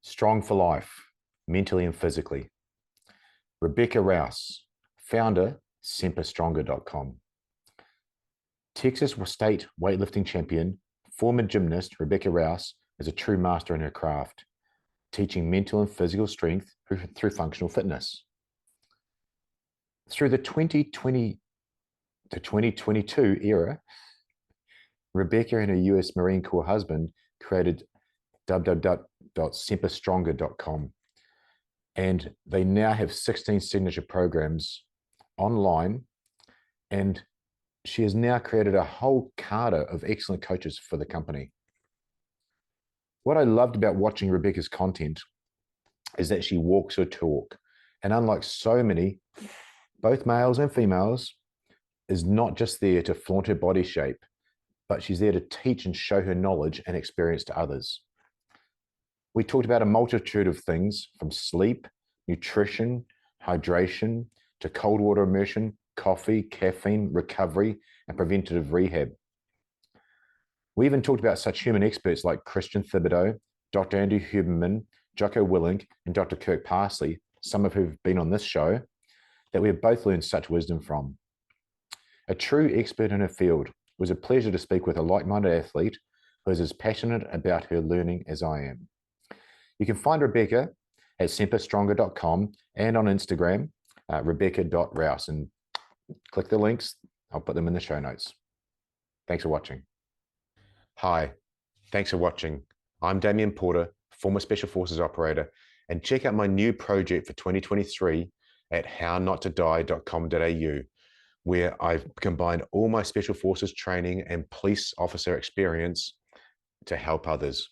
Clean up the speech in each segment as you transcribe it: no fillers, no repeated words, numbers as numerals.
Strong for life, mentally and physically. Rebecca Rouse, founder, semperstronger.com. Texas State Weightlifting Champion, former gymnast Rebecca Rouse is a true master in her craft, teaching mental and physical strength through functional fitness. Through the 2020 to 2022 era, Rebecca and her US Marine Corps husband created www.semperstronger.com, and they now have 16 signature programs online, and she has now created a whole cadre of excellent coaches for the company. What I loved about watching Rebecca's content is that she walks her talk, and unlike so many, both males and females, is not just there to flaunt her body shape, but she's there to teach and show her knowledge and experience to others. We talked about a multitude of things, from sleep, nutrition, hydration, to cold water immersion, coffee, caffeine, recovery, and preventative rehab. We even talked about such human experts like Christian Thibadeau, DrAndrew Huberman, Jocko, Willink, and Dr. Kirk, Parsley, some of who've been on this show, that we have both learned such wisdom from. A true expert in her field. It was a pleasure to speak with a like-minded athlete who is as passionate about her learning as I am. You can find Rebecca at semperstronger.com and on Instagram, rebecca.rouse, and click the links. I'll put them in the show notes. Thanks for watching. Hi, thanks for watching. I'm Damien Porter, former Special Forces operator, and check out my new project for 2023 at hownottodie.com.au, where I've combined all my Special Forces training and police officer experience to help others.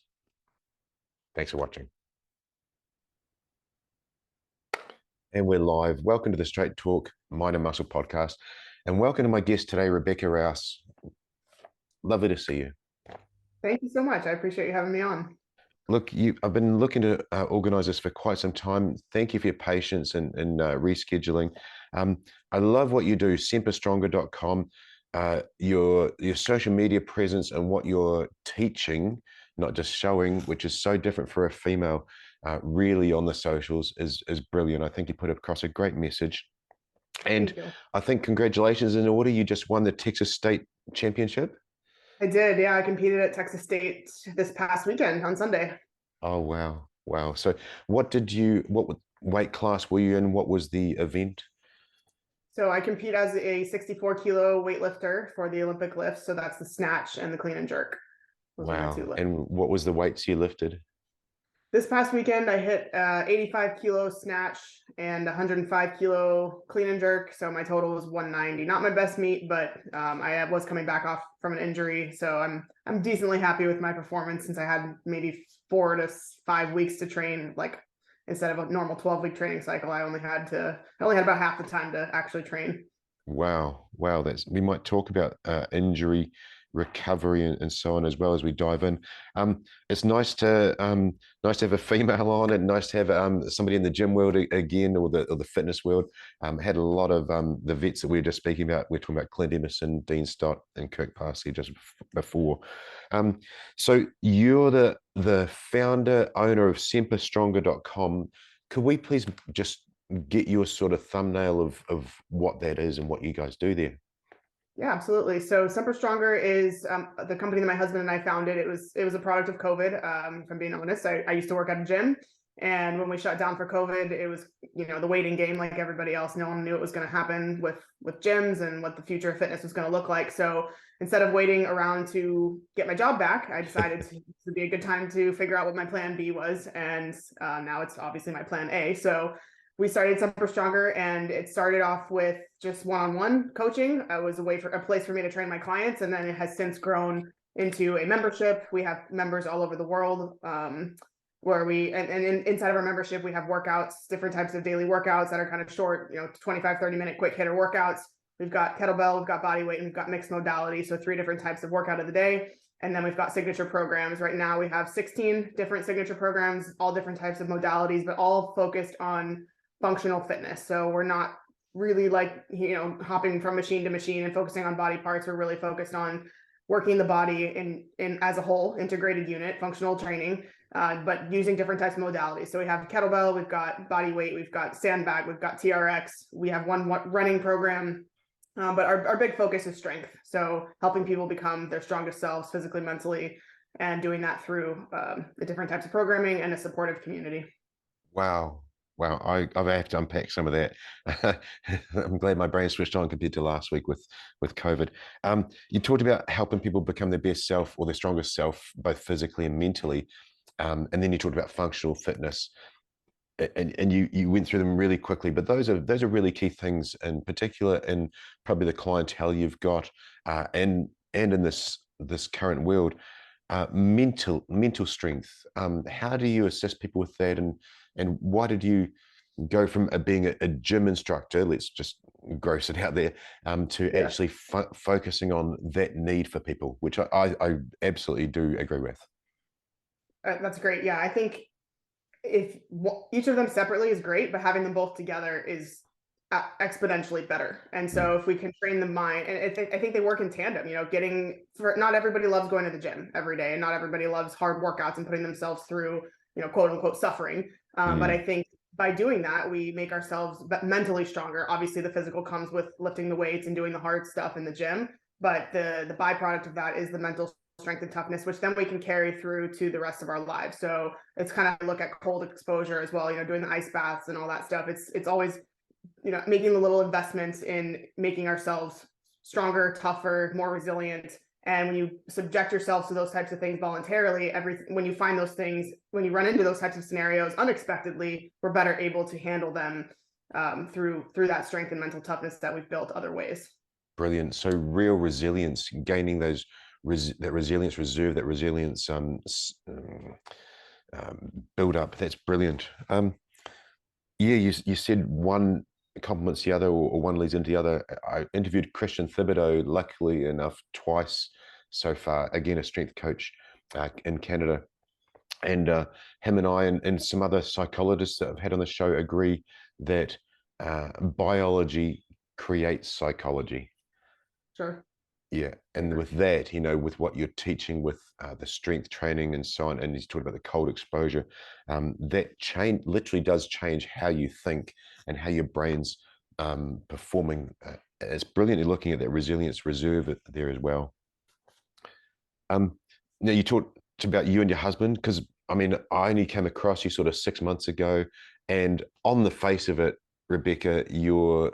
Thanks for watching. And we're live. Welcome to the Straight Talk Mind and Muscle podcast. And welcome to my guest today, Rebecca Rouse. Lovely to see you. Thank you so much. I appreciate you having me on. Look, I've been looking to organize this for quite some time. Thank you for your patience and rescheduling. I love what you do, semperstronger.com, your social media presence and what you're teaching, not just showing, which is so different for a female, really on the socials is brilliant. I think you put across a great message. And I think congratulations in order. You just won the Texas State Championship. I did, yeah. I competed at Texas State this past weekend on Sunday. Oh, wow. Wow. So what weight class were you in? What was the event? So I compete as a 64 kilo weightlifter for the Olympic lifts. So that's the snatch and the clean and jerk. Wow. And what was the weights you lifted? This past weekend, I hit 85 kilo snatch and 105 kilo clean and jerk. So my total was 190. Not my best meet, but I was coming back off from an injury. So I'm decently happy with my performance, since I had maybe 4 to 5 weeks to train. Like, instead of a normal 12-week training cycle, I only had about half the time to actually train. Wow. Wow. We might talk about injury recovery and so on as well as we dive in. It's nice to have a female on, and nice to have somebody in the gym world again, or the fitness world. Had a lot of the vets that we were just speaking about. We're talking about Clint Emerson, Dean Stott, and Kirk Parsley just before. So you're the founder, owner of semperstronger.com. Could we please just get your sort of thumbnail of what that is and what you guys do there? Yeah, absolutely. So Semper Stronger is the company that my husband and I founded. It was a product of COVID. If I'm being honest, I used to work at a gym, and when we shut down for COVID, it was, the waiting game like everybody else. No one knew it was going to happen with gyms and what the future of fitness was going to look like. So instead of waiting around to get my job back, I decided to be a good time to figure out what my plan B was, and now it's obviously my plan A. So we started Semper Stronger, and it started off with just one-on-one coaching. It was a place for me to train my clients, and then it has since grown into a membership. We have members all over the world, where inside of our membership, we have workouts, different types of daily workouts that are kind of short, 25, 30-minute quick hitter workouts. We've got kettlebell, we've got body weight, and we've got mixed modality. So 3 different types of workout of the day. And then we've got signature programs. Right now we have 16 different signature programs, all different types of modalities, but all focused on functional fitness. So we're not really like, hopping from machine to machine and focusing on body parts. We're really focused on working the body in as a whole integrated unit, functional training. but using different types of modalities. So we have kettlebell, we've got body weight, we've got sandbag, we've got TRX, we have one running program, but our big focus is strength. So helping people become their strongest selves physically, mentally, and doing that through the different types of programming and a supportive community. Wow. Wow, I have to unpack some of that. I'm glad my brain switched on compared to last week with COVID. You talked about helping people become their best self or their strongest self, both physically and mentally. And then you talked about functional fitness, and you went through them really quickly. But those are really key things, in particular in probably the clientele you've got, and in this current world. Mental strength. How do you assist people with that, and why did you go from being a gym instructor, let's just gross it out there, to actually focusing on that need for people, which I absolutely do agree with. That's great. Yeah, I think if each of them separately is great, but having them both together is exponentially better. And so if we can train the mind, and I think they work in tandem, not everybody loves going to the gym every day, and not everybody loves hard workouts and putting themselves through, quote unquote suffering. But I think by doing that, we make ourselves mentally stronger. Obviously the physical comes with lifting the weights and doing the hard stuff in the gym, but the byproduct of that is the mental strength and toughness, which then we can carry through to the rest of our lives. So it's kind of look at cold exposure as well, doing the ice baths and all that stuff. It's always, making the little investments in making ourselves stronger, tougher, more resilient. And when you subject yourself to those types of things voluntarily, when you find those things, when you run into those types of scenarios unexpectedly, we're better able to handle them through that strength and mental toughness that we've built other ways. Brilliant. So real resilience, gaining that resilience reserve, that resilience build up. That's brilliant. You said one complements the other, or one leads into the other. I interviewed Christian Thibadeau, luckily enough, twice so far. Again, a strength coach in Canada, and him and I and some other psychologists that I've had on the show agree that biology creates psychology. Sure. Yeah, and with that, with what you're teaching with the strength training and so on, and he's talking about the cold exposure, that change literally does change how you think and how your brain's performing. It's brilliantly looking at that resilience reserve there as well. Now you talked about you and your husband, because I only came across you sort of 6 months ago, and on the face of it, Rebecca, your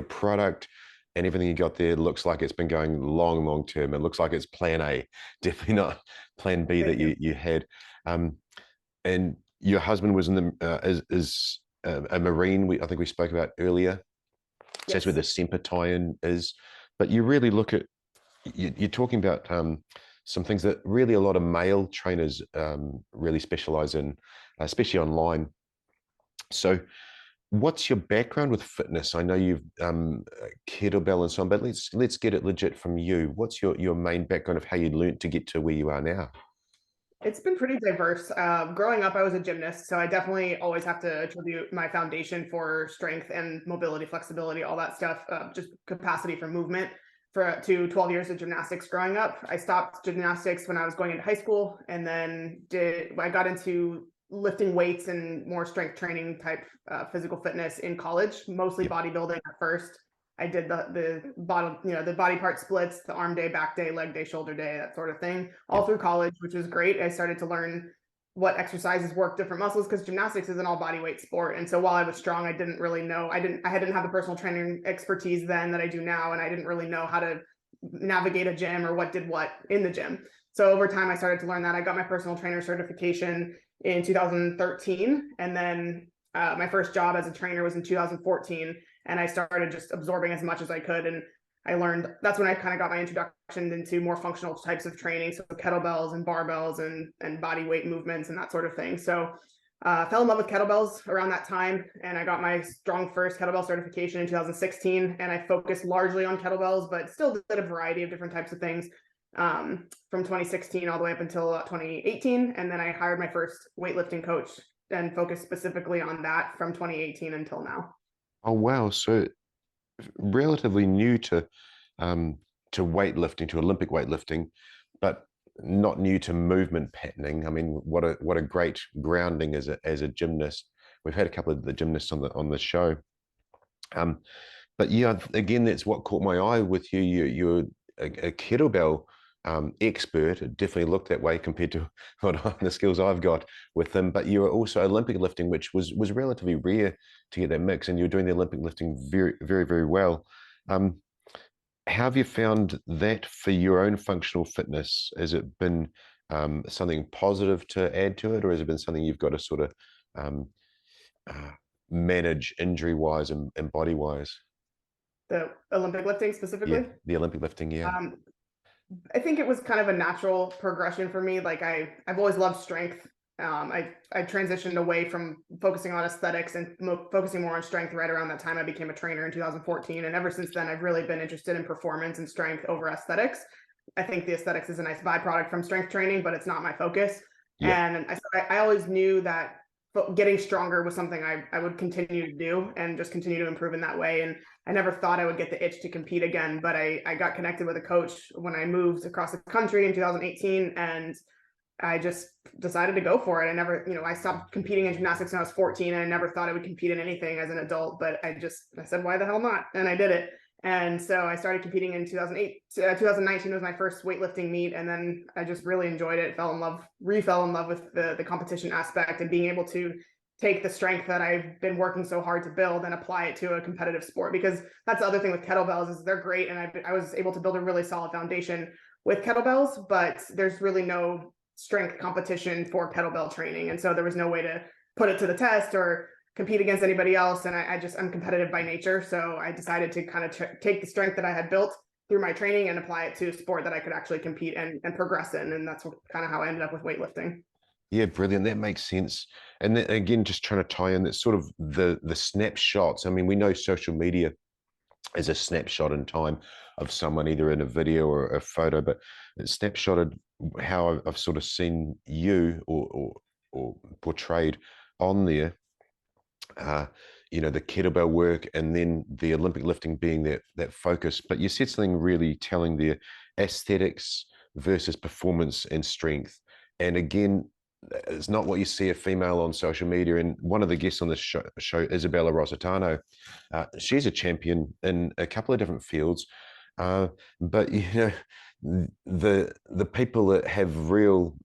product and everything you got there looks like it's been going long term. It looks like it's plan A, definitely not plan B that you had. And your husband was in the is a Marine. I think we spoke about earlier. So that's where the Semper tie-in is. But you really look at, you're talking about some things that really a lot of male trainers really specialize in, especially online. So what's your background with fitness? I know you've kettlebell and so on, but let's get it legit from you. What's your main background of how you learned to get to where you are now? It's been pretty diverse. Growing up, I was a gymnast, so I definitely always have to attribute my foundation for strength and mobility, flexibility, all that stuff, just capacity for movement to 12 years of gymnastics growing up. I stopped gymnastics when I was going into high school, and then I got into lifting weights and more strength training type physical fitness in college, mostly bodybuilding at first. I did the body part splits, the arm day, back day, leg day, shoulder day, that sort of thing, all through college, which was great. I started to learn what exercises work different muscles, because gymnastics is an all body weight sport. And so while I was strong, I didn't really know, I didn't have the personal training expertise then that I do now. And I didn't really know how to navigate a gym or what did what in the gym. So over time, I started to learn that. I got my personal trainer certification in 2013. And then my first job as a trainer was in 2014. And I started just absorbing as much as I could. And I learned, that's when I kind of got my introduction into more functional types of training. So kettlebells and barbells and body weight movements and that sort of thing. So fell in love with kettlebells around that time. And I got my strong first kettlebell certification in 2016. And I focused largely on kettlebells, but still did a variety of different types of things from 2016 all the way up until 2018. And then I hired my first weightlifting coach and focused specifically on that from 2018 until now. Oh, wow. So relatively new to weightlifting, to Olympic weightlifting, but not new to movement patterning. I mean, what a great grounding as a gymnast. We've had a couple of the gymnasts on the show. But yeah, again, that's what caught my eye with you. You're a kettlebell expert. It definitely looked that way compared to the skills I've got with them. But you were also Olympic lifting, which was relatively rare to get that mix, and you're doing the Olympic lifting very, very, very well. How have you found that for your own functional fitness? Has it been something positive to add to it, or has it been something you've got to sort of manage injury-wise and body-wise? The Olympic lifting specifically? Yeah, the Olympic lifting, yeah. I think it was kind of a natural progression for me. Like I've always loved strength. I transitioned away from focusing on aesthetics and focusing more on strength right around that time. I became a trainer in 2014. And ever since then, I've really been interested in performance and strength over aesthetics. I think the aesthetics is a nice byproduct from strength training, but it's not my focus. Yeah. And I always knew that getting stronger was something I would continue to do and just continue to improve in that way. And I never thought I would get the itch to compete again, but I got connected with a coach when I moved across the country in 2018, and I just decided to go for it. I never, I stopped competing in gymnastics when I was 14, and I never thought I would compete in anything as an adult, but I said, why the hell not? And I did it. And so I started competing in 2019 was my first weightlifting meet. And then I just really enjoyed it, fell in love with the competition aspect and being able to take the strength that I've been working so hard to build and apply it to a competitive sport. Because that's the other thing with kettlebells is they're great. And I was able to build a really solid foundation with kettlebells, but there's really no strength competition for kettlebell training. And so there was no way to put it to the test or compete against anybody else. And I'm competitive by nature. So I decided to kind of take the strength that I had built through my training and apply it to a sport that I could actually compete and progress in. And that's kind of how I ended up with weightlifting. Yeah, brilliant. That makes sense. And then again, just trying to tie in that sort of the snapshots. I mean, we know social media is a snapshot in time of someone, either in a video or a photo, but it snapshotted how I've sort of seen you or portrayed on there. The kettlebell work and then the Olympic lifting being that focus. But you said something really telling there: aesthetics versus performance and strength. And again, it's not what you see a female on social media. And one of the guests on this show Isabella Rositano, she's a champion in a couple of different fields. But the people that have real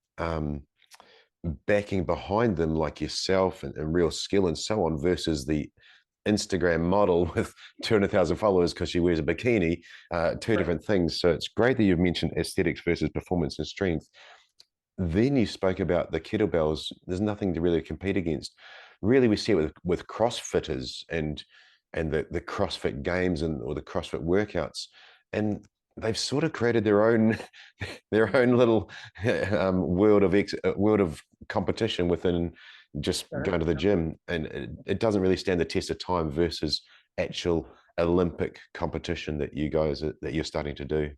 backing behind them, like yourself, and real skill and so on, versus the Instagram model with 200,000 followers because she wears a bikini, two different things. So it's great that you've mentioned aesthetics versus performance and strength. Then you spoke about the kettlebells. There's nothing to really compete against. Really, we see it with CrossFitters and the CrossFit games or the CrossFit workouts, and they've sort of created their own little world of competition within just going to the gym, and it doesn't really stand the test of time versus actual Olympic competition that you're starting to do.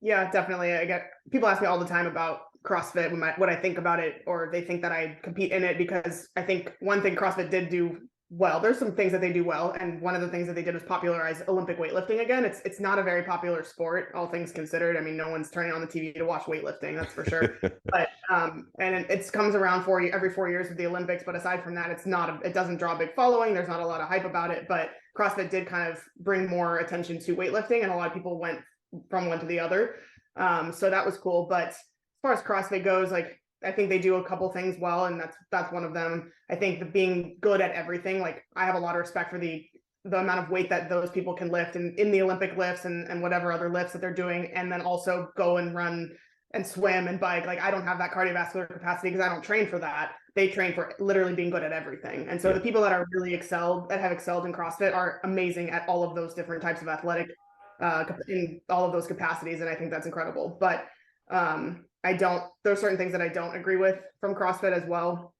Yeah, definitely. I get people ask me all the time about CrossFit, what I think about it, or they think that I compete in it, because I think one thing CrossFit did do well, there's some things that they do well, and one of the things that they did was popularize Olympic weightlifting again. It's not a very popular sport, all things considered. I mean, no one's turning on the TV to watch weightlifting, that's for sure. But and it comes around every 4 years with the Olympics. But aside from that, it doesn't draw a big following. There's not a lot of hype about it. But CrossFit did kind of bring more attention to weightlifting, and a lot of people went from one to the other. So that was cool. But as far as CrossFit goes, like, I think they do a couple things well, and that's one of them. I think that being good at everything, like, I have a lot of respect for the amount of weight that those people can lift in the Olympic lifts and whatever other lifts that they're doing, and then also go and run and swim and bike. Like, I don't have that cardiovascular capacity because I don't train for that. They train for literally being good at everything. And so the people that are really have excelled in CrossFit are amazing at all of those different types of athletic in all of those capacities. And I think that's incredible. But there's certain things that I don't agree with from CrossFit as well.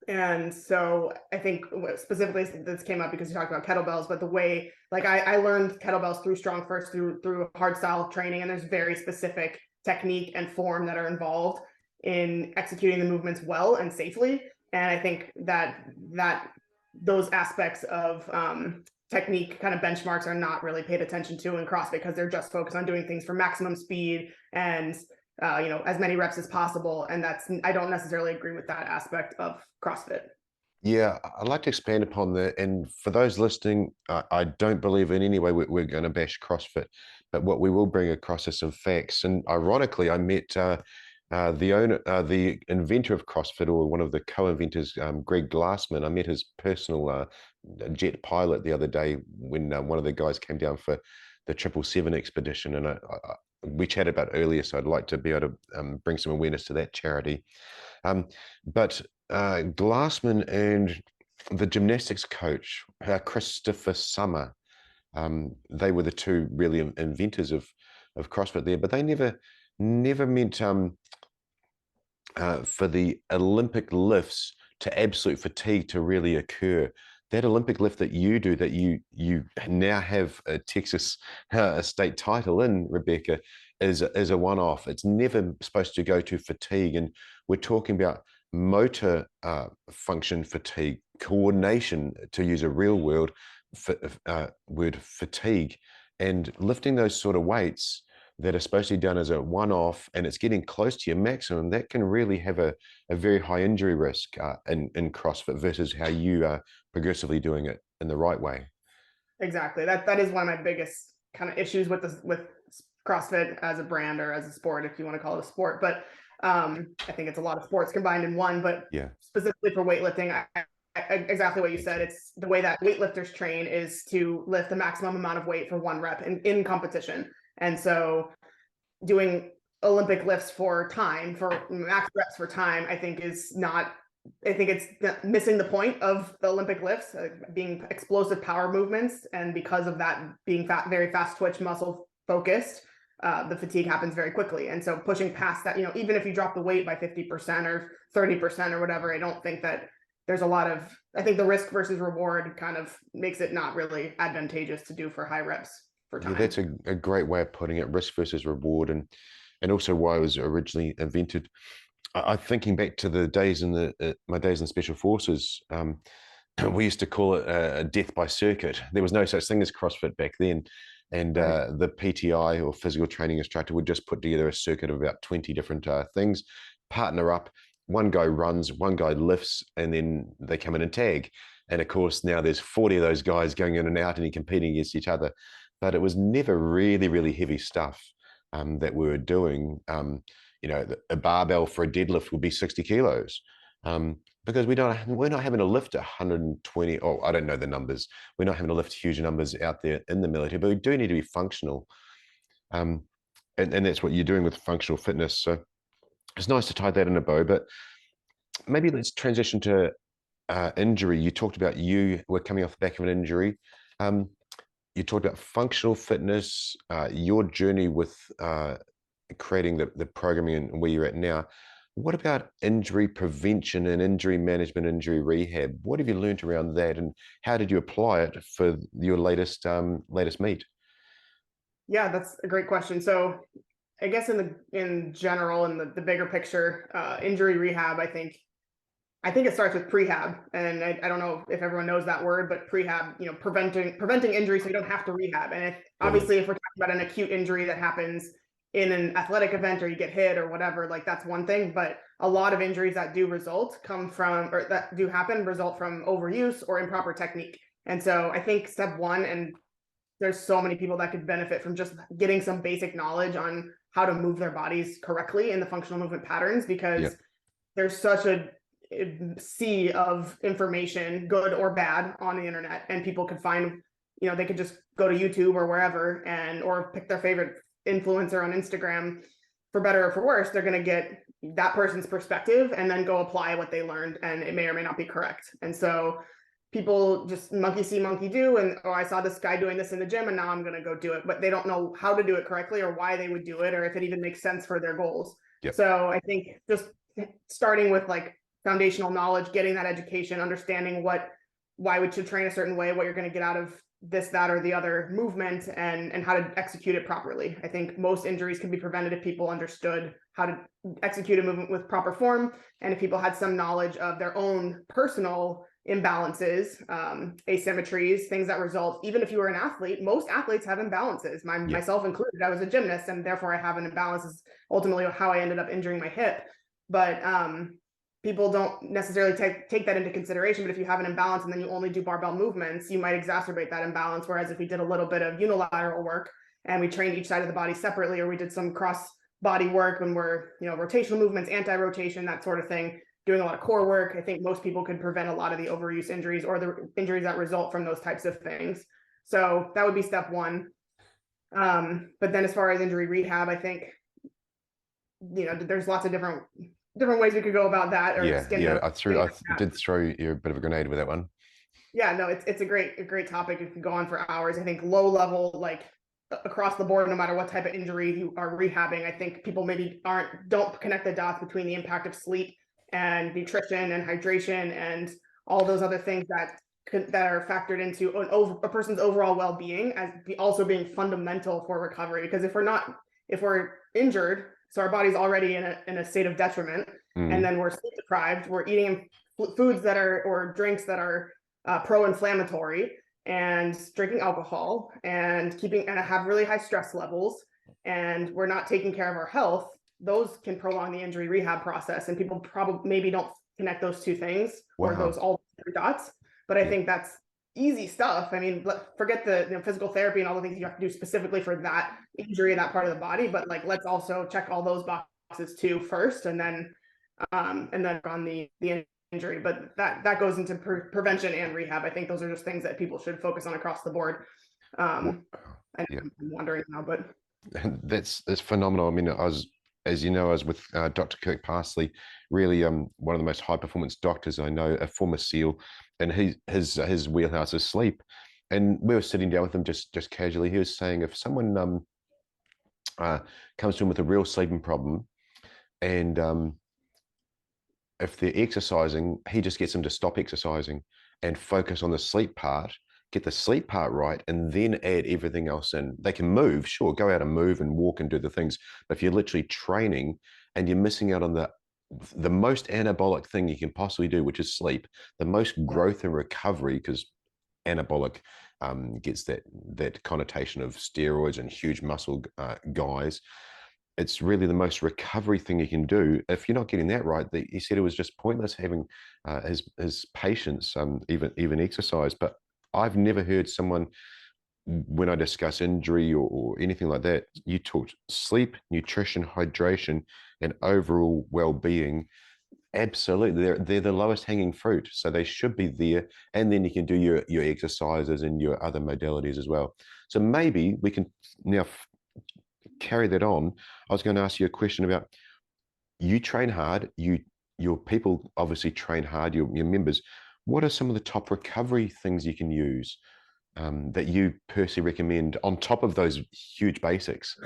And so I think specifically this came up because you talked about kettlebells, but the way, like, I learned kettlebells through Strong First, through hard style training, and there's very specific technique and form that are involved in executing the movements well and safely. And I think that those aspects of technique kind of benchmarks are not really paid attention to in CrossFit, because they're just focused on doing things for maximum speed and as many reps as possible. And I don't necessarily agree with that aspect of CrossFit. Yeah, I'd like to expand upon that. And for those listening, I don't believe in any way we're going to bash CrossFit, but what we will bring across is some facts. And ironically, I met the inventor of CrossFit, or one of the co-inventors, Greg Glassman. I met his personal jet pilot the other day when one of the guys came down for the 777 expedition, and we chatted about earlier. So I'd like to be able to bring some awareness to that charity. But Glassman and the gymnastics coach, Christopher Summer, they were the two really inventors of CrossFit there, but they never meant for the Olympic lifts to absolute fatigue to really occur. That Olympic lift that you do, that you now have a Texas a state title in, Rebecca, is a one-off. It's never supposed to go to fatigue, and we're talking about motor function fatigue, coordination, to use a real word, fatigue, and lifting those sort of weights that are supposed to be done as a one-off, and it's getting close to your maximum. That can really have a very high injury risk in CrossFit versus how you are progressively doing it in the right way. Exactly. That is one of my biggest kind of issues with CrossFit as a brand, or as a sport, if you want to call it a sport. But I think it's a lot of sports combined in one. But yeah, specifically for weightlifting, exactly what you said. It's the way that weightlifters train is to lift the maximum amount of weight for one rep in competition. And so doing Olympic lifts for time, for max reps for time, I think it's missing the point of the Olympic lifts, being explosive power movements. And because of that being very fast twitch, muscle focused, the fatigue happens very quickly. And so pushing past that, even if you drop the weight by 50% or 30% or whatever, I don't think that there's I think the risk versus reward kind of makes it not really advantageous to do for high reps for time. Yeah, that's a great way of putting it, risk versus reward, and also why it was originally invented. I'm thinking back to the days my days in Special Forces. We used to call it a death by circuit. There was no such thing as CrossFit back then. And right. The PTI, or physical training instructor, would just put together a circuit of about 20 different things, partner up. One guy runs, one guy lifts, and then they come in and tag. And of course, now there's 40 of those guys going in and out and competing against each other. But it was never really, really heavy stuff that we were doing. A barbell for a deadlift would be 60 kilos. Because we're not having to lift 120. Oh, I don't know the numbers. We're not having to lift huge numbers out there in the military, but we do need to be functional. And that's what you're doing with functional fitness. So it's nice to tie that in a bow, but maybe let's transition to injury. You talked about you were coming off the back of an injury. You talked about functional fitness, your journey with creating the programming and where you're at now. What about injury prevention and injury management, injury rehab? What have you learned around that, and how did you apply it for your latest meet? Yeah, that's a great question. So I guess in general, in the bigger picture, injury rehab, I think it starts with prehab. And I don't know if everyone knows that word, but prehab, preventing injury so you don't have to rehab. And obviously, if we're talking about an acute injury that happens in an athletic event, or you get hit or whatever, like that's one thing. But a lot of injuries that do result result from overuse or improper technique. And so I think step one, and there's so many people that could benefit from just getting some basic knowledge on how to move their bodies correctly in the functional movement patterns, because there's such a sea of information, good or bad, on the internet, and people could find, they could just go to YouTube or wherever or pick their favorite influencer on Instagram. For better or for worse, they're going to get that person's perspective and then go apply what they learned, and it may or may not be correct. And so people just monkey see, monkey do, and I saw this guy doing this in the gym and now I'm going to go do it, but they don't know how to do it correctly, or why they would do it, or if it even makes sense for their goals. So I think just starting with like foundational knowledge, getting that education, understanding why we should train a certain way, what you're going to get out of this, that, or the other movement, and how to execute it properly. I think most injuries can be prevented if people understood how to execute a movement with proper form, and if people had some knowledge of their own personal imbalances, asymmetries, things that result, even if you were an athlete, most athletes have imbalances, myself included. I was a gymnast, and therefore I have an imbalance, is ultimately how I ended up injuring my hip. But people don't necessarily take that into consideration. But if you have an imbalance and then you only do barbell movements, you might exacerbate that imbalance. Whereas if we did a little bit of unilateral work and we trained each side of the body separately, or we did some cross body work when we're, rotational movements, anti-rotation, that sort of thing, doing a lot of core work, I think most people could prevent a lot of the overuse injuries or the injuries that result from those types of things. So that would be step one. But then as far as injury rehab, I think, there's lots of different ways we could go about that. Or I did throw you a bit of a grenade with that one. Yeah, no, it's a great topic. It can go on for hours. I think low level, like across the board, no matter what type of injury you are rehabbing, I think people maybe don't connect the dots between the impact of sleep and nutrition and hydration and all those other things that are factored into a person's overall well-being as also being fundamental for recovery. Because if we're injured, so our body's already in a state of detriment, and then we're sleep deprived, we're eating foods or drinks that are pro-inflammatory, and drinking alcohol, and have really high stress levels, and we're not taking care of our health, those can prolong the injury rehab process. And people probably maybe don't connect those two things. Wow. Or those all three dots. But I think that's easy stuff. I mean, forget the physical therapy and all the things you have to do specifically for that injury, that part of the body. But like, let's also check all those boxes too first, and then on the injury. But that goes into prevention and rehab. I think those are just things that people should focus on across the board. I'm wondering now, but that's phenomenal. I mean, as you know, I was with Dr. Kirk Parsley, really one of the most high performance doctors I know, a former SEAL, and his wheelhouse is sleep. And we were sitting down with him just casually. He was saying if someone comes to him with a real sleeping problem, and if they're exercising, he just gets them to stop exercising and focus on the sleep part, get the sleep part right, and then add everything else in. They can move, sure, go out and move and walk and do the things. But if you're literally training and you're missing out on the most anabolic thing you can possibly do, which is sleep, the most growth and recovery, because anabolic gets that connotation of steroids and huge muscle guys. It's really the most recovery thing you can do. If you're not getting that right, he said it was just pointless having his patients even exercise. But I've never heard someone, when I discuss injury or anything like that, you talked sleep, nutrition, hydration, and overall well-being. Absolutely, they're the lowest hanging fruit, so they should be there. And then you can do your exercises and your other modalities as well. So maybe we can now carry that on. I was going to ask you a question about, you train hard, your people obviously train hard, your members. What are some of the top recovery things you can use that you personally recommend on top of those huge basics?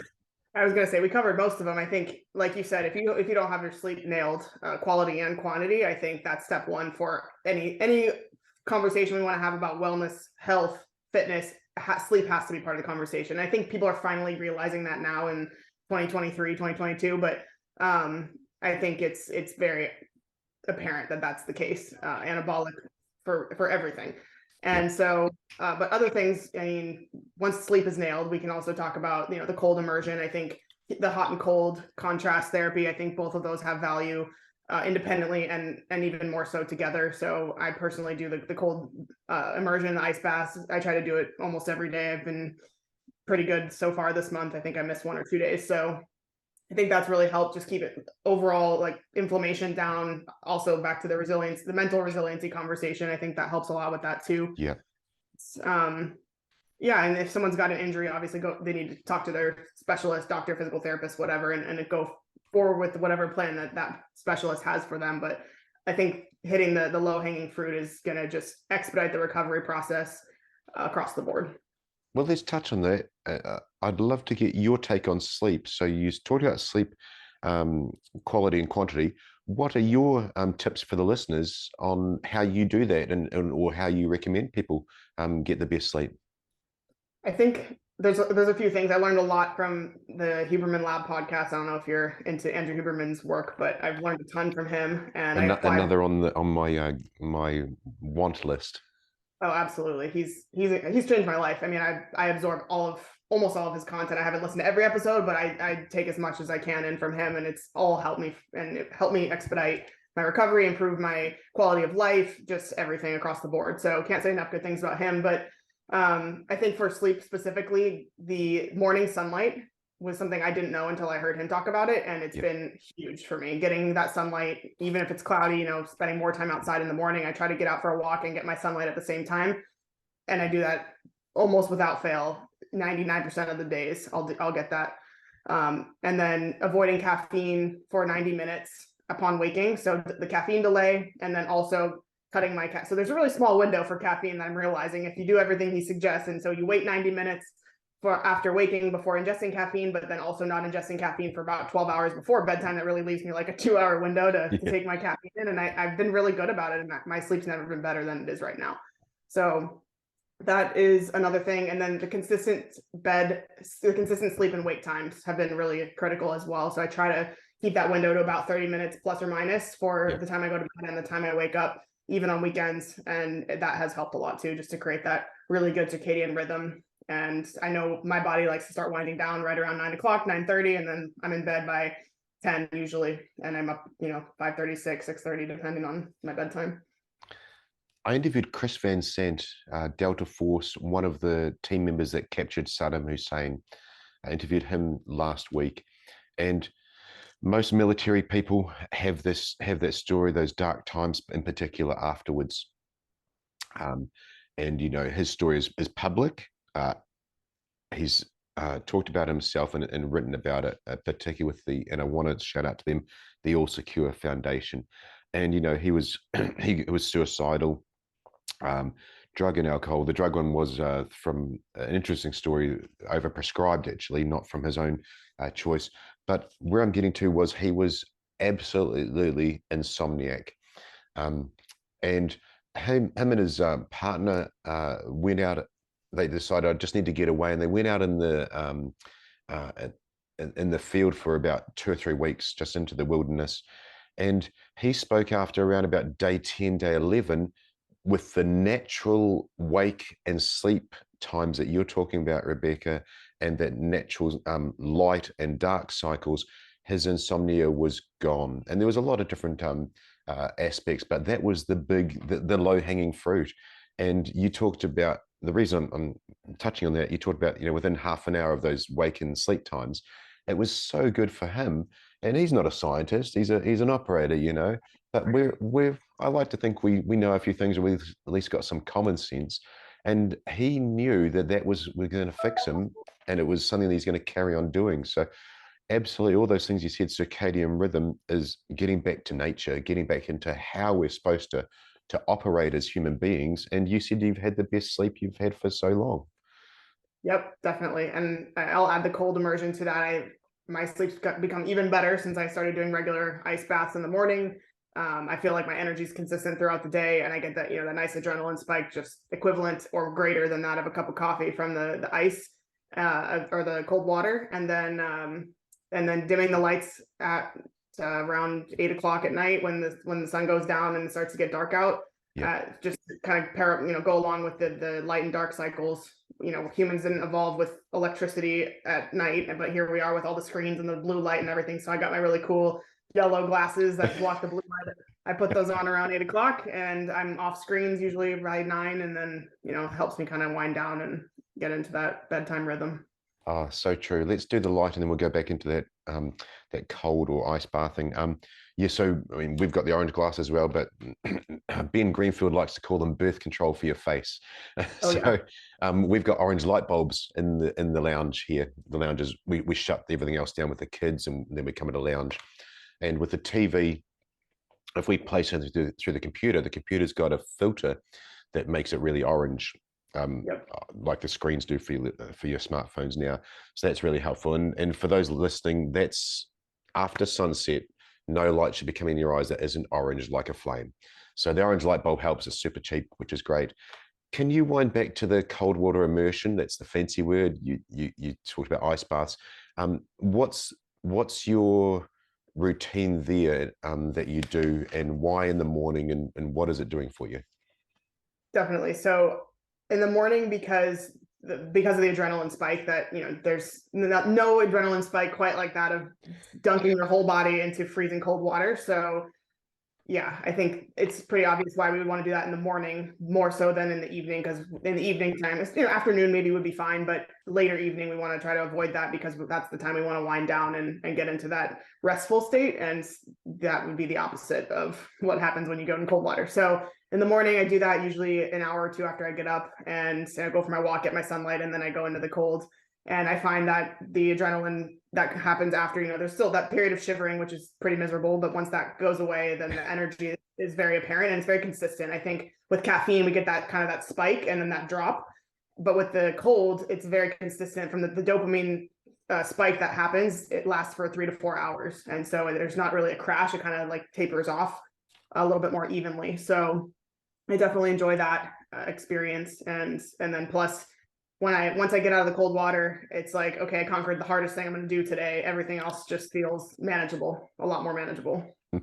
I was going to say, we covered most of them. I think, like you said, if you don't have your sleep nailed, quality and quantity, I think that's step one for any conversation we want to have about wellness, health, fitness. Sleep has to be part of the conversation. I think people are finally realizing that now in 2023, 2022, but I think it's very apparent that that's the case, anabolic for everything. And so, but other things, I mean, once sleep is nailed, we can also talk about, the cold immersion. I think the hot and cold contrast therapy, I think both of those have value independently and even more so together. So I personally do the cold immersion, the ice baths. I try to do it almost every day. I've been pretty good so far this month. I think I missed 1 or 2 days. So I think that's really helped just keep it overall, like, inflammation down. Also back to the resilience, the mental resiliency conversation. I think that helps a lot with that too. Yeah. And if someone's got an injury, obviously they need to talk to their specialist, doctor, physical therapist, whatever, and go forward with whatever plan that specialist has for them. But I think hitting the low hanging fruit is going to just expedite the recovery process across the board. Well, let's touch on that. I'd love to get your take on sleep. So you talked about sleep quality and quantity. What are your tips for the listeners on how you do that, or how you recommend people get the best sleep? I think there's a few things. I learned a lot from the Huberman Lab podcast. I don't know if you're into Andrew Huberman's work, but I've learned a ton from him. And I applied. Another on my my want list. Oh, absolutely. He's changed my life. I mean, I absorb almost all of his content. I haven't listened to every episode, but I take as much as I can in from him, and it's all helped me, and it helped me expedite my recovery, improve my quality of life, just everything across the board. So can't say enough good things about him. But I think for sleep specifically, the morning sunlight was something I didn't know until I heard him talk about it. And it's been huge for me, getting that sunlight, even if it's cloudy, spending more time outside in the morning. I try to get out for a walk and get my sunlight at the same time. And I do that almost without fail. 99% of the days I'll get that. And then avoiding caffeine for 90 minutes upon waking. So the caffeine delay, and then also cutting my so there's a really small window for caffeine that I'm realizing if you do everything he suggests. And so you wait 90 minutes for after waking before ingesting caffeine, but then also not ingesting caffeine for about 12 hours before bedtime. That really leaves me like a 2-hour window to take my caffeine in. And I've been really good about it. And my sleep's never been better than it is right now. So that is another thing. And then the consistent sleep and wake times have been really critical as well. So I try to keep that window to about 30 minutes plus or minus for the time I go to bed and the time I wake up, even on weekends. And that has helped a lot too, just to create that really good circadian rhythm. And I know my body likes to start winding down right around 9 o'clock, 9:30, and then I'm in bed by 10 usually. And I'm up, 5:30, 6:30, depending on my bedtime. I interviewed Chris Van Sant, Delta Force, one of the team members that captured Saddam Hussein. I interviewed him last week, and most military people have that story, those dark times in particular afterwards. And his story is public. He's talked about himself and written about it, particularly with and I want to shout out to them, the All Secure Foundation. And he was suicidal. Drug and alcohol. The drug one was from an interesting story, overprescribed actually, not from his own choice. But where I'm getting to was he was absolutely insomniac, and him and his partner went out. They decided I just need to get away, and they went out in the field for about 2 or 3 weeks, just into the wilderness. And he spoke after around about day 10, day 11. With the natural wake and sleep times that you're talking about, Rebecca, and that natural light and dark cycles, his insomnia was gone. And there was a lot of different aspects, but that was the low-hanging fruit. And you talked about, the reason I'm touching on that, you talked about, within half an hour of those wake and sleep times, it was so good for him. And he's not a scientist, he's an operator, but I like to think we know a few things, or we've at least got some common sense. And he knew that we're going to fix him, and it was something that he's going to carry on doing. So absolutely, all those things you said, circadian rhythm is getting back to nature, getting back into how we're supposed to operate as human beings. And you said you've had the best sleep you've had for so long. Yep, definitely. And I'll add the cold immersion to that. My sleep's become even better since I started doing regular ice baths in the morning. I feel like my energy is consistent throughout the day, and I get that, that nice adrenaline spike, just equivalent or greater than that of a cup of coffee from the ice or the cold water. And then dimming the lights at around 8 o'clock at night when the sun goes down and it starts to get dark out. Just kind of go along with the light and dark cycles. Humans didn't evolve with electricity at night, but here we are with all the screens and the blue light and everything. So I got my really cool yellow glasses that block the blue light. I put those on around 8 o'clock, and I'm off screens usually by 9, and then helps me kind of wind down and get into that bedtime rhythm. Oh, so true. Let's do the light, and then we'll go back into that cold or ice bathing. So I mean, we've got the orange glass as well, but Ben Greenfield likes to call them birth control for your face. We've got orange light bulbs in the lounge here. The lounge is, we shut everything else down with the kids, and then we come into lounge. And with the TV, if we place it through the computer's got a filter that makes it really orange, like the screens do for your smartphones now. So that's really helpful. And for those listening, that's after sunset. No light should be coming in your eyes that isn't orange like a flame. So the orange light bulb helps. It's super cheap, which is great. Can you wind back to the cold water immersion? That's the fancy word. You talked about ice baths. What's your routine there that you do, and why in the morning, and what is it doing for you? Definitely. So in the morning, because of the adrenaline spike, that, you know, there's no adrenaline spike quite like that of dunking your whole body into freezing cold water. So yeah, I think it's pretty obvious why we would want to do that in the morning more so than in the evening, because in the evening time, you know, afternoon maybe would be fine, but later evening we want to try to avoid that, because that's the time we want to wind down and get into that restful state, and that would be the opposite of what happens when you go in cold water. So in the morning I do that usually an hour or two after I get up, and I go for my walk, get my sunlight, and then I go into the cold. And I find that the adrenaline that happens after, you know, there's still that period of shivering, which is pretty miserable, but once that goes away, then the energy is very apparent and it's very consistent. I think with caffeine, we get that kind of that spike and then that drop, but with the cold, it's very consistent from the dopamine spike that happens. It lasts for 3 to 4 hours. And so there's not really a crash. It kind of like tapers off a little bit more evenly. So I definitely enjoy that experience. And then plus, once I get out of the cold water, it's like, okay, I conquered the hardest thing I'm going to do today. Everything else just feels manageable, a lot more manageable. I'm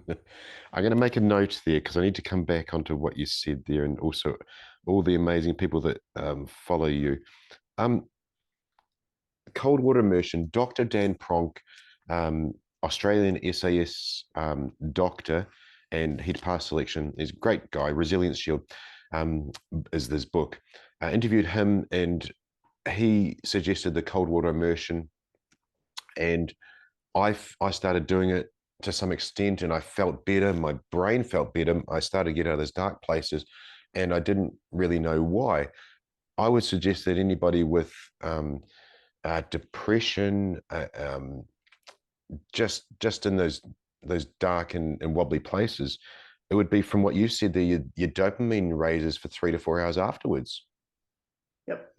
going to make a note there, because I need to come back onto what you said there, and also all the amazing people that follow you. Cold water immersion, Dr. Dan Pronk, Australian SAS doctor, and head pass selection. He's a great guy. Resilience Shield is this book. I interviewed him, and he suggested the cold water immersion, and I started doing it to some extent, and I felt better. My brain felt better. I started to get out of those dark places, and I didn't really know why. I would suggest that anybody with depression, just in those dark and wobbly places, it would be, from what you said there, your dopamine raises for 3 to 4 hours afterwards. Yep.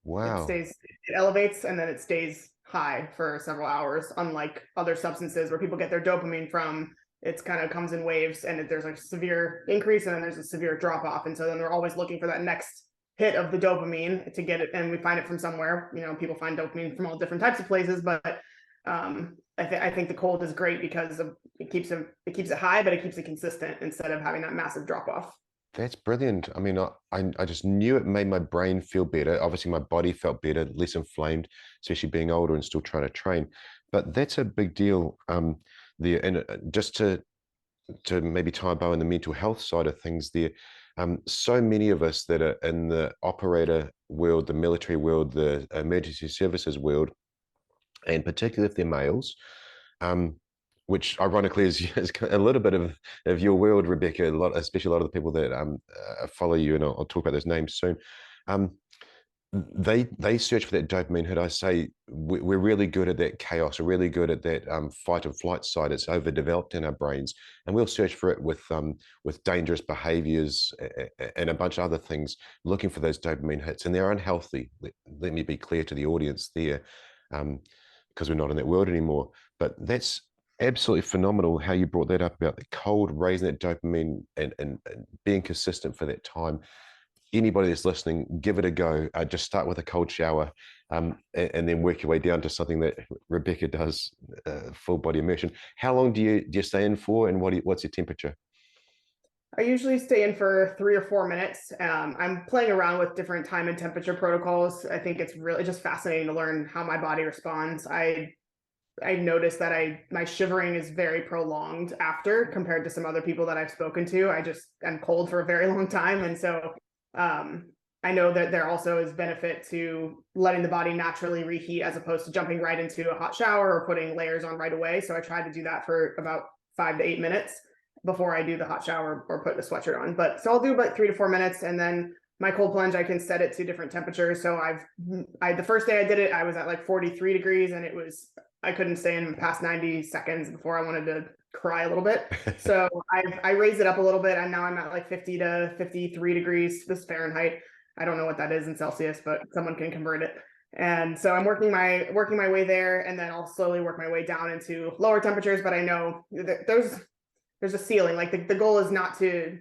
Wow. It elevates and then it stays high for several hours, unlike other substances where people get their dopamine from. It's kind of comes in waves, and there's a severe increase and then there's a severe drop off. And so then they're always looking for that next hit of the dopamine to get it. And we find it from somewhere, you know, people find dopamine from all different types of places, but I think the cold is great because it keeps it high, but it keeps it consistent instead of having that massive drop off. That's brilliant. I mean, I just knew it made my brain feel better. Obviously, my body felt better, less inflamed, especially being older and still trying to train. But that's a big deal there. And just to maybe tie a bow on the mental health side of things there, so many of us that are in the operator world, the military world, the emergency services world, and particularly if they're males, which ironically is a little bit of your world, Rebecca, especially a lot of the people that follow you, and I'll talk about those names soon. They search for that dopamine hit. I say we're really good at that chaos. We're really good at that fight and flight side. It's overdeveloped in our brains, and we'll search for it with dangerous behaviors and a bunch of other things, looking for those dopamine hits, and they're unhealthy. Let me be clear to the audience there, because we're not in that world anymore. But that's absolutely phenomenal how you brought that up about the cold, raising that dopamine and being consistent for that time. Anybody that's listening, give it a go. Just start with a cold shower, and then work your way down to something that Rebecca does, full body immersion. How long do you stay in for, and what's your temperature? I usually stay in for 3 or 4 minutes. I'm playing around with different time and temperature protocols. I think it's really just fascinating to learn how my body responds. I noticed that my shivering is very prolonged after, compared to some other people that I've spoken to. I'm cold for a very long time. And so I know that there also is benefit to letting the body naturally reheat, as opposed to jumping right into a hot shower or putting layers on right away. So I try to do that for about 5 to 8 minutes before I do the hot shower or put the sweatshirt on. So I'll do about 3 to 4 minutes, and then my cold plunge, I can set it to different temperatures. So the first day I did it, I was at like 43 degrees, and I couldn't stay in past 90 seconds before I wanted to cry a little bit. So I raised it up a little bit, and now I'm at like 50 to 53 degrees. This Fahrenheit. I don't know what that is in Celsius, but someone can convert it. And so I'm working my way there, and then I'll slowly work my way down into lower temperatures. But I know that there's a ceiling. Like the goal is not to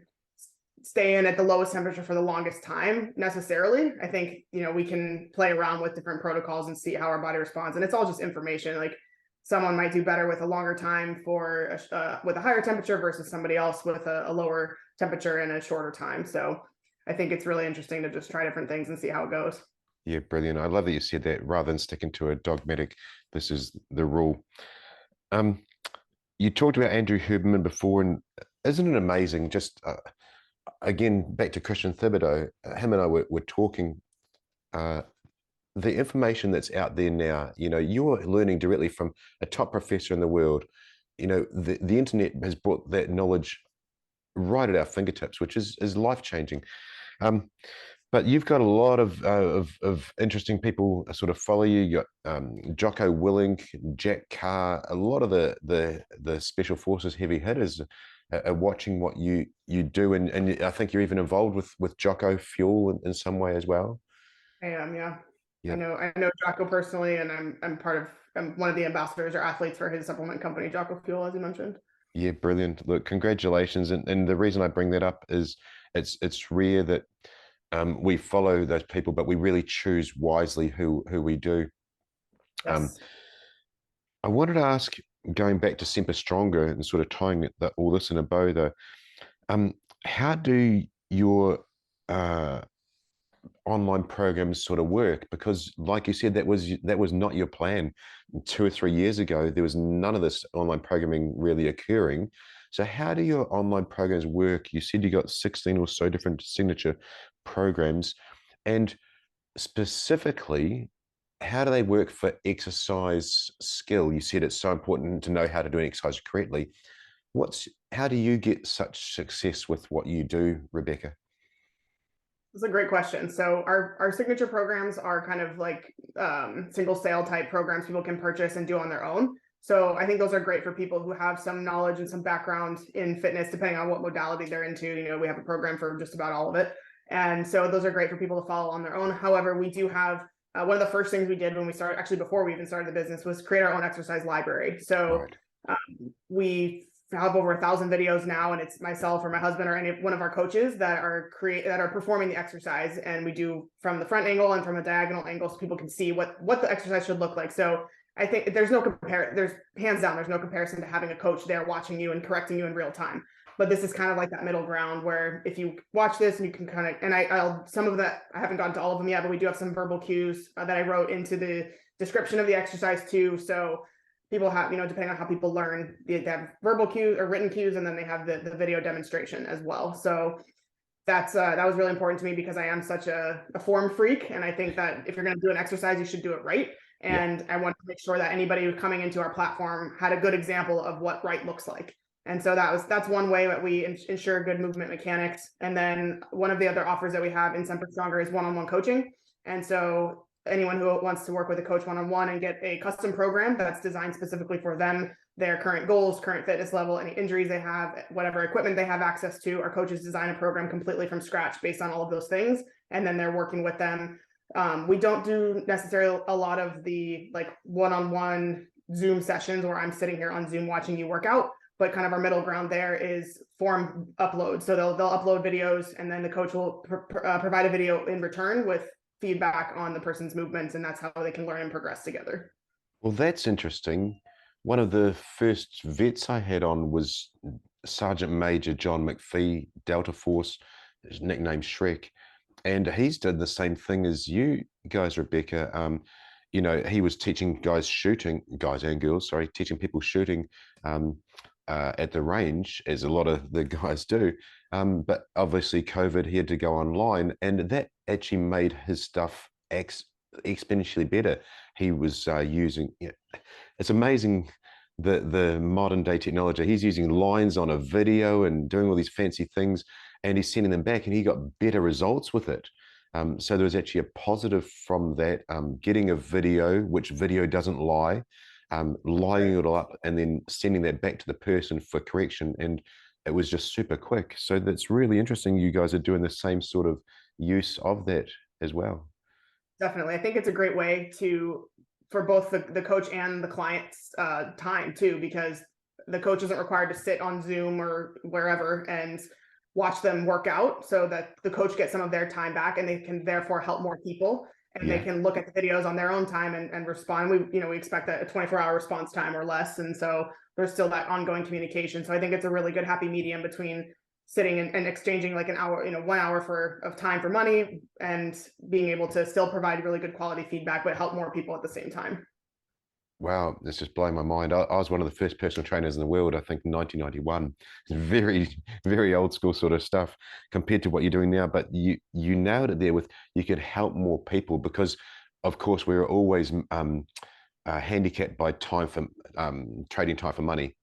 stay in at the lowest temperature for the longest time necessarily. I think, we can play around with different protocols and see how our body responds. And it's all just information. Like someone might do better with a longer time with a higher temperature versus somebody else with a lower temperature and a shorter time. So I think it's really interesting to just try different things and see how it goes. Yeah, brilliant. I love that you said that rather than sticking to a dogmatic, this is the rule. You talked about Andrew Huberman before, and isn't it amazing? Just again, back to Christian Thibadeau, him and I were talking. The information that's out there now, you're learning directly from a top professor in the world. The internet has brought that knowledge right at our fingertips, which is life-changing. But you've got a lot of interesting people sort of follow you. You got Jocko, Willink, Jack Carr, a lot of the special forces heavy hitters are watching what you do, and I think you're even involved with Jocko Fuel in some way as well. I am, yeah. Yeah. I know Jocko personally, and I'm one of the ambassadors or athletes for his supplement company, Jocko Fuel, as you mentioned. Yeah, brilliant. Look, congratulations. And the reason I bring that up is it's rare that we follow those people, but we really choose wisely who we do. Yes. I wanted to ask, going back to Semper Stronger and sort of tying all this in a bow, though, how do your online programs sort of work? Because like you said, that was not your plan 2 or 3 years ago. There was none of this online programming really occurring. So how do your online programs work? You said you got 16 or so different signature programs, and specifically, how do they work for exercise skill? You said it's so important to know how to do an exercise correctly. How do you get such success with what you do, Rebecca? That's a great question. So our signature programs are kind of like single sale type programs people can purchase and do on their own. So I think those are great for people who have some knowledge and some background in fitness, depending on what modality they're into. We have a program for just about all of it. And so those are great for people to follow on their own. However, we do have one of the first things we did when we started, actually before we even started the business, was create our own exercise library. So we have over 1,000 videos now, and it's myself or my husband or any one of our coaches that are performing the exercise, and we do from the front angle and from a diagonal angle, so people can see what the exercise should look like. So I think there's hands down, there's no comparison to having a coach there watching you and correcting you in real time. But this is kind of like that middle ground where if you watch this and you can kind of, and I'll some of that, I haven't gotten to all of them yet, but we do have some verbal cues that I wrote into the description of the exercise too. So people have, depending on how people learn, they have verbal cues or written cues, and then they have the video demonstration as well. So that was really important to me because I am such a form freak. And I think that if you're going to do an exercise, you should do it right. And I want to make sure that anybody who's coming into our platform had a good example of what right looks like. And so that's one way that we ensure good movement mechanics. And then one of the other offers that we have in Semper Stronger is one-on-one coaching. And so anyone who wants to work with a coach one-on-one and get a custom program that's designed specifically for them, their current goals, current fitness level, any injuries they have, whatever equipment they have access to, our coaches design a program completely from scratch based on all of those things. And then they're working with them. We don't do necessarily a lot of the like one-on-one Zoom sessions where I'm sitting here on Zoom watching you work out, but kind of our middle ground there is form upload. So they'll upload videos, and then the coach will provide a video in return with feedback on the person's movements, and that's how they can learn and progress together. Well, that's interesting. One of the first vets I had on was Sergeant Major John McPhee, Delta Force, his nickname Shrek, and he's did the same thing as you guys, Rebecca. He was teaching guys and girls, teaching people shooting at the range, as a lot of the guys do. But obviously COVID, he had to go online, and that actually made his stuff exponentially better. He was using, it's amazing the modern day technology. He's using lines on a video and doing all these fancy things, and he's sending them back, and he got better results with it. So there was actually a positive from that, getting a video, which video doesn't lie, lining it all up and then sending that back to the person for correction. And it was just super quick. So that's really interesting. You guys are doing the same sort of use of that as well. Definitely. I think it's a great way for both the coach and the client's time too, because the coach isn't required to sit on Zoom or wherever and watch them work out so that the coach gets some of their time back and they can therefore help more people. And they can look at the videos on their own time and respond. We expect a 24-hour response time or less. And so there's still that ongoing communication. So I think it's a really good happy medium between sitting and exchanging like an hour, 1 hour of time for money, and being able to still provide really good quality feedback, but help more people at the same time. Wow, it's just blowing my mind. I was one of the first personal trainers in the world, I think in 1991. It's very, very old school sort of stuff compared to what you're doing now. But you nailed it there with you could help more people, because of course we're always handicapped by time for trading time for money.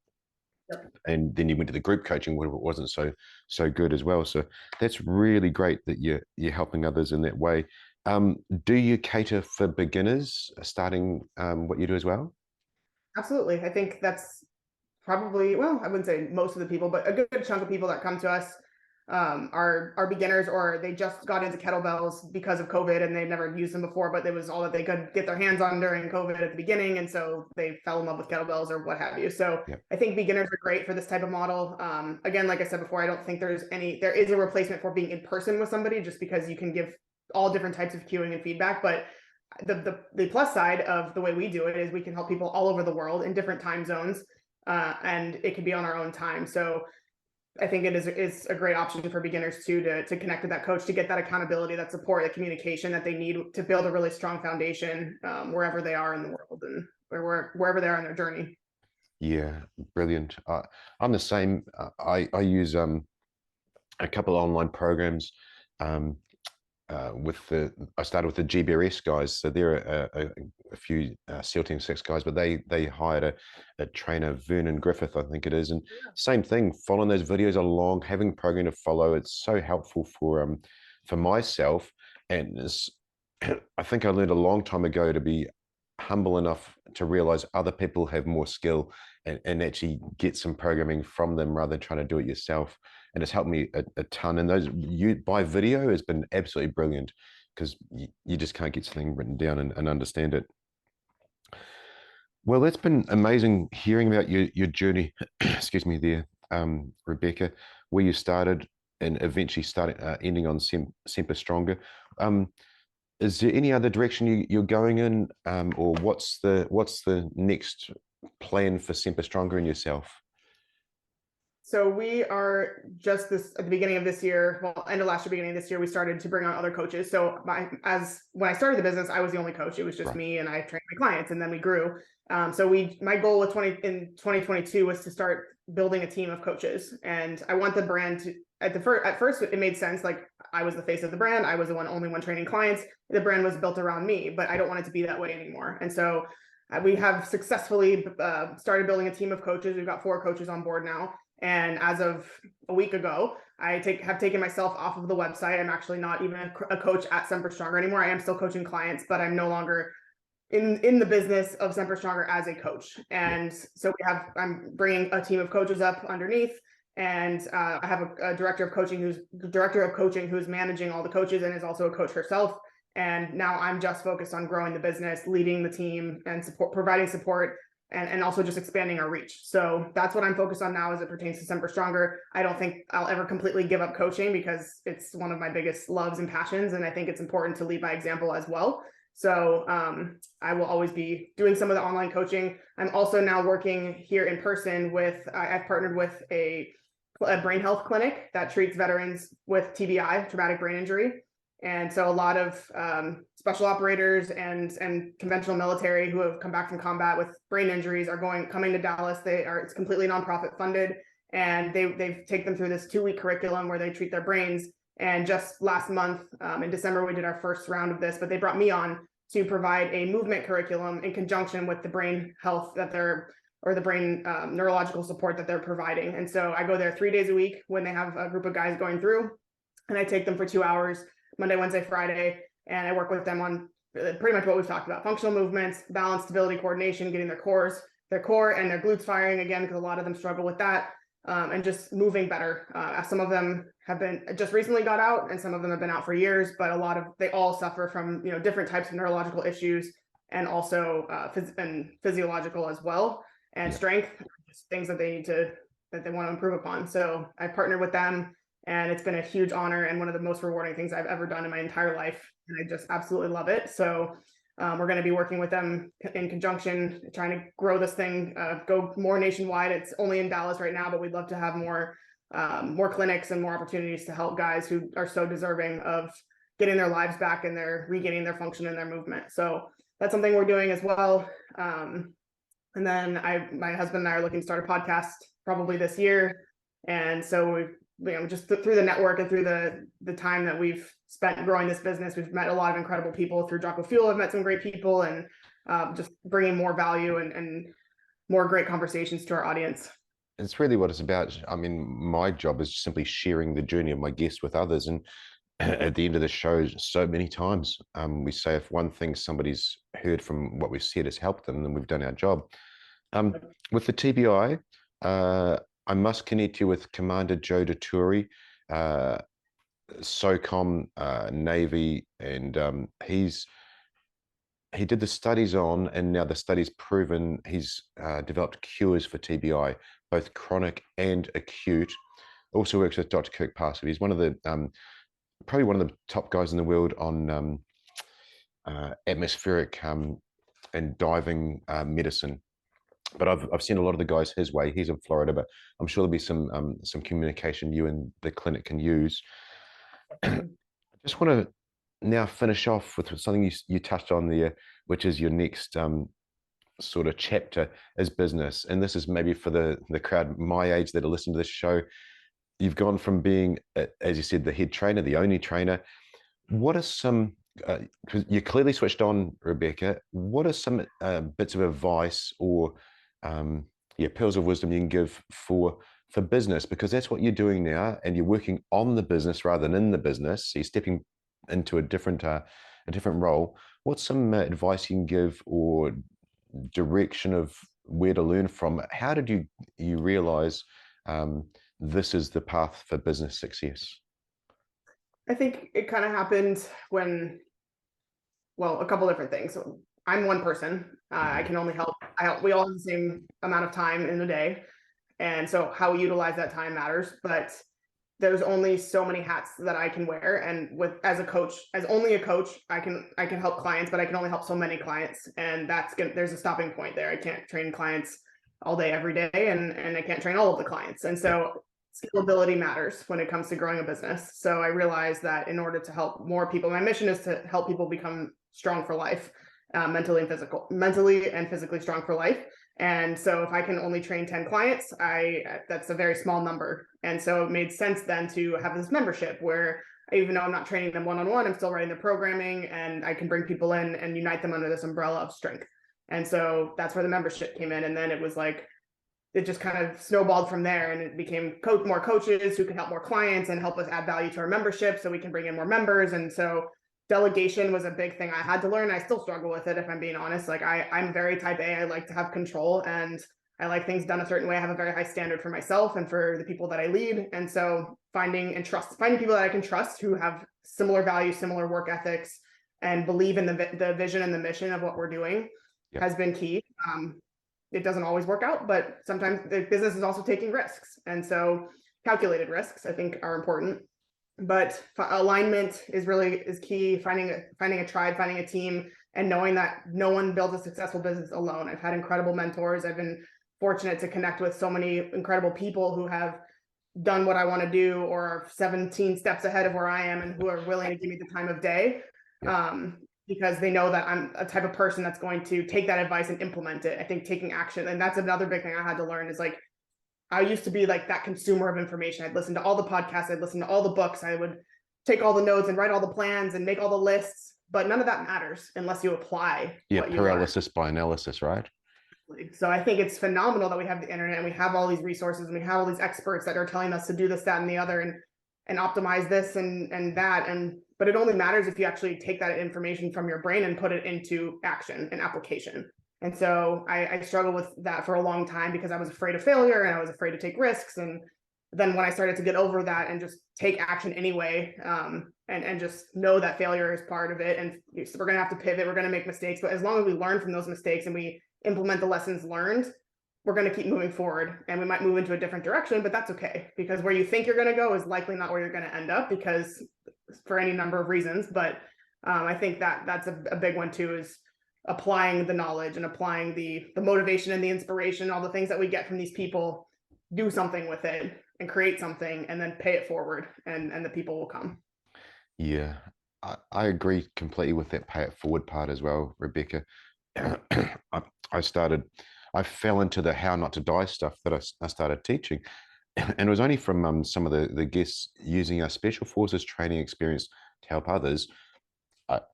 Yep. And then you went to the group coaching where it wasn't so good as well. So that's really great that you're helping others in that way. Do you cater for beginners starting what you do as well? Absolutely. I think that's probably, well, I wouldn't say most of the people, but a good chunk of people that come to us are beginners, or they just got into kettlebells because of COVID and they've never used them before, but it was all that they could get their hands on during COVID at the beginning. And so they fell in love with kettlebells or what have you. So I think beginners are great for this type of model. Again, like I said before, I don't think there is a replacement for being in person with somebody, just because you can give all different types of cueing and feedback. But the plus side of the way we do it is we can help people all over the world in different time zones, and it can be on our own time. So I think it is a great option for beginners too, to connect with that coach, to get that accountability, that support, that communication that they need to build a really strong foundation wherever they are in the world, and wherever they are in their journey. Yeah, brilliant. I'm the same. I use a couple of online programs. I started with the GBRS guys, so they're a few SEAL Team 6 guys, but they hired a trainer, Vernon Griffith, I think it is, and same thing, following those videos along, having a program to follow. It's so helpful for myself, and I think I learned a long time ago to be humble enough to realize other people have more skill, and actually get some programming from them rather than trying to do it yourself. And it's helped me a ton. And those by video has been absolutely brilliant, because you just can't get something written down and understand it. Well, that's been amazing hearing about your journey, excuse me there, Rebecca, where you started and eventually ending on Semper Stronger. Is there any other direction you're going in, or what's the next plan for Semper Stronger and yourself? So we are just at the beginning of this year, well, end of last year, beginning of this year, we started to bring on other coaches. So when I started the business, I was the only coach. It was just me, and I trained my clients, and then we grew. So my goal in 2022 was to start building a team of coaches. And I want the brand to, at first it made sense. Like, I was the face of the brand. I was the only one training clients. The brand was built around me, but I don't want it to be that way anymore. And so we have successfully started building a team of coaches. We've got 4 coaches on board now. And as of a week ago, I have taken myself off of the website. I'm actually not even a coach at Semper Stronger anymore. I am still coaching clients, but I'm no longer in the business of Semper Stronger as a coach. And so I'm bringing a team of coaches up underneath, and I have a director of coaching who's managing all the coaches and is also a coach herself. And now I'm just focused on growing the business, leading the team, and providing support. And also just expanding our reach. So that's what I'm focused on now as it pertains to Semper Stronger. I don't think I'll ever completely give up coaching, because it's one of my biggest loves and passions. And I think it's important to lead by example as well. So I will always be doing some of the online coaching. I'm also now working here in person I've partnered with a brain health clinic that treats veterans with TBI, traumatic brain injury. And so a lot of special operators and conventional military who have come back from combat with brain injuries are coming to Dallas. It's completely nonprofit funded, and they take them through this 2-week curriculum where they treat their brains. And just last month, in December, we did our first round of this, but they brought me on to provide a movement curriculum in conjunction with the brain health or the brain neurological support that they're providing. And so I go there 3 days a week when they have a group of guys going through, and I take them for 2 hours, Monday, Wednesday, Friday, and I work with them on pretty much what we've talked about: functional movements, balance, stability, coordination, getting their core and their glutes firing again, because a lot of them struggle with that, and just moving better. Some of them have been just recently got out, and some of them have been out for years, but they all suffer from different types of neurological issues, and also physiological as well, and strength, just things that they want to improve upon. So I partnered with them. And it's been a huge honor and one of the most rewarding things I've ever done in my entire life. And I just absolutely love it. So we're going to be working with them in conjunction, trying to grow this thing, go more nationwide. It's only in Dallas right now, but we'd love to have more clinics and more opportunities to help guys who are so deserving of getting their lives back and they're regaining their function and their movement. So that's something we're doing as well. And then my husband and I are looking to start a podcast probably this year. And so we've, just through the network and through the time that we've spent growing this business, we've met a lot of incredible people through Jocko Fuel. I've met some great people, and just bringing more value and more great conversations to our audience. It's really what it's about. I mean, my job is simply sharing the journey of my guests with others. And at the end of the show, so many times we say if one thing somebody's heard from what we've said has helped them, then we've done our job. With the TBI, I must connect you with Commander Joe Deturi, SOCOM, Navy, and he did the studies on, and now the study's proven he's developed cures for TBI, both chronic and acute. Also works with Dr. Kirk Parsley. He's one of the probably one of the top guys in the world on atmospheric and diving medicine. But I've seen a lot of the guys his way. He's in Florida, but I'm sure there'll be some communication you and the clinic can use. I just want to now finish off with something you touched on there, which is your next sort of chapter is business. And this is maybe for the crowd my age that are listening to this show. You've gone from being, as you said, the head trainer, the only trainer. What are some, because you clearly switched on, Rebecca, what are some bits of advice or pearls of wisdom you can give for business? Because that's what you're doing now, and you're working on the business rather than in the business. So you're stepping into a different role. What's some advice you can give or direction of where to learn from? How did you realize this is the path for business success? I think it kind of happened when, a couple different things. So I'm one person. I can only help. We all have the same amount of time in the day. And so how we utilize that time matters, but there's only so many hats that I can wear. And as only a coach, I can help clients, but I can only help so many clients. And there's a stopping point there. I can't train clients all day, every day, and I can't train all of the clients. And so scalability matters when it comes to growing a business. So I realized that in order to help more people, my mission is to help people become strong for life, mentally and physically strong for life. And so if I can only train 10 clients, that's a very small number. And so it made sense then to have this membership where, even though I'm not training them one-on-one, I'm still writing the programming, and I can bring people in and unite them under this umbrella of strength. And so that's where the membership came in. And then it was like, it just kind of snowballed from there, and it became more coaches who can help more clients and help us add value to our membership so we can bring in more members. And so delegation was a big thing I had to learn. I still struggle with it, if I'm being honest. Like I'm very type A. I like to have control, and I like things done a certain way. I have a very high standard for myself and for the people that I lead. And so finding people that I can trust who have similar values, similar work ethics, and believe in the vision and the mission of what we're doing has been key. It doesn't always work out, but sometimes the business is also taking risks. And so calculated risks, I think, are important. But alignment is key. Finding a tribe, finding a team, and knowing that no one builds a successful business alone. I've had incredible mentors. I've been fortunate to connect with so many incredible people who have done what I want to do, or are 17 steps ahead of where I am, and who are willing to give me the time of day. Because they know that I'm a type of person that's going to take that advice and implement it. I think taking action, and that's another big thing I had to learn, is like, I used to be like that consumer of information. I'd listen to all the podcasts, I'd listen to all the books, I would take all the notes and write all the plans and make all the lists, but none of that matters unless you apply. Paralysis by analysis, right? So I think it's phenomenal that we have the internet and we have all these resources and we have all these experts that are telling us to do this, that, and the other, and optimize this and that. But it only matters if you actually take that information from your brain and put it into action and application. And so I struggled with that for a long time because I was afraid of failure and I was afraid to take risks. And then when I started to get over that and just take action anyway, and just know that failure is part of it, and we're going to have to pivot, we're going to make mistakes, but as long as we learn from those mistakes and we implement the lessons learned, we're going to keep moving forward, and we might move into a different direction, but that's okay, because where you think you're going to go is likely not where you're going to end up, because for any number of reasons. But I think that's a big one too, is applying the knowledge and applying the motivation and the inspiration, all the things that we get from these people, do something with it and create something, and then pay it forward, and the people will come. Yeah, I agree completely with that pay it forward part as well, Rebecca. I fell into the how not to die stuff that I started teaching. And it was only from some of the guests using our special forces training experience to help others.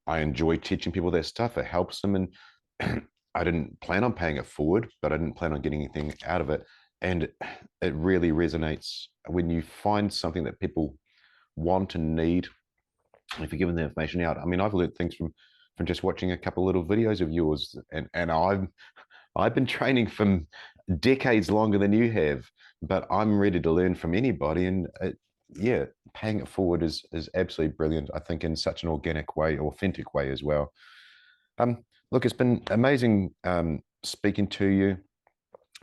I enjoy teaching people their stuff. It helps them. And I didn't plan on paying it forward, but I didn't plan on getting anything out of it. And it really resonates when you find something that people want and need. If you're giving the information out, I mean, I've learned things from just watching a couple of little videos of yours, and I've been training for decades longer than you have, but I'm ready to learn from anybody. And yeah, paying it forward is absolutely brilliant. I think in such an organic way, authentic way as well. Look, it's been amazing speaking to you.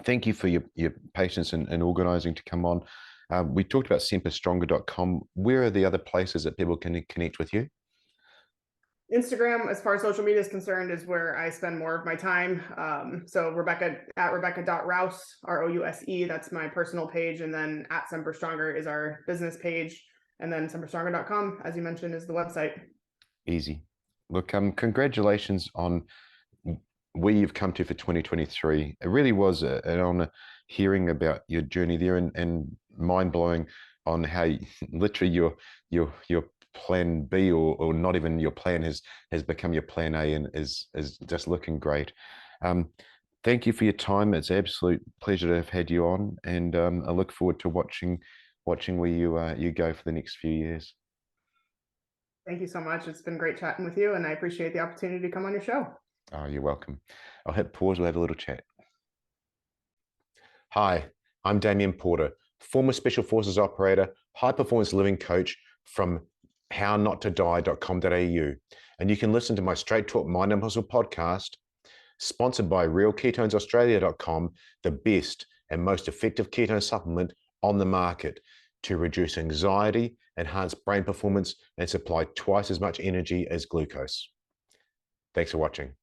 Thank you for your patience and organizing to come on. We talked about semperstronger.com. Where are the other places that people can connect with you? Instagram, as far as social media is concerned, is where I spend more of my time. So Rebecca.Rouse, Rouse, that's my personal page. And then @SemperStronger is our business page. And then semperstronger.com, as you mentioned, is the website. Easy. Look, congratulations on where you've come to for 2023. It really was an honor hearing about your journey there, and mind-blowing on how literally your plan B, or not even your plan, has become your plan A, and is just looking great. Thank you for your time. It's an absolute pleasure to have had you on, and I look forward to watching where you go for the next few years. Thank you so much. It's been great chatting with you, and I appreciate the opportunity to come on your show. Oh, you're welcome. I'll hit pause. We'll have a little chat. Hi, I'm Damien Porter, former Special Forces operator, high performance living coach from hownotodie.com.au. And you can listen to my Straight Talk Mind and Muscle podcast, sponsored by realketonesaustralia.com, the best and most effective ketone supplement on the market to reduce anxiety, enhance brain performance, and supply twice as much energy as glucose. Thanks for watching.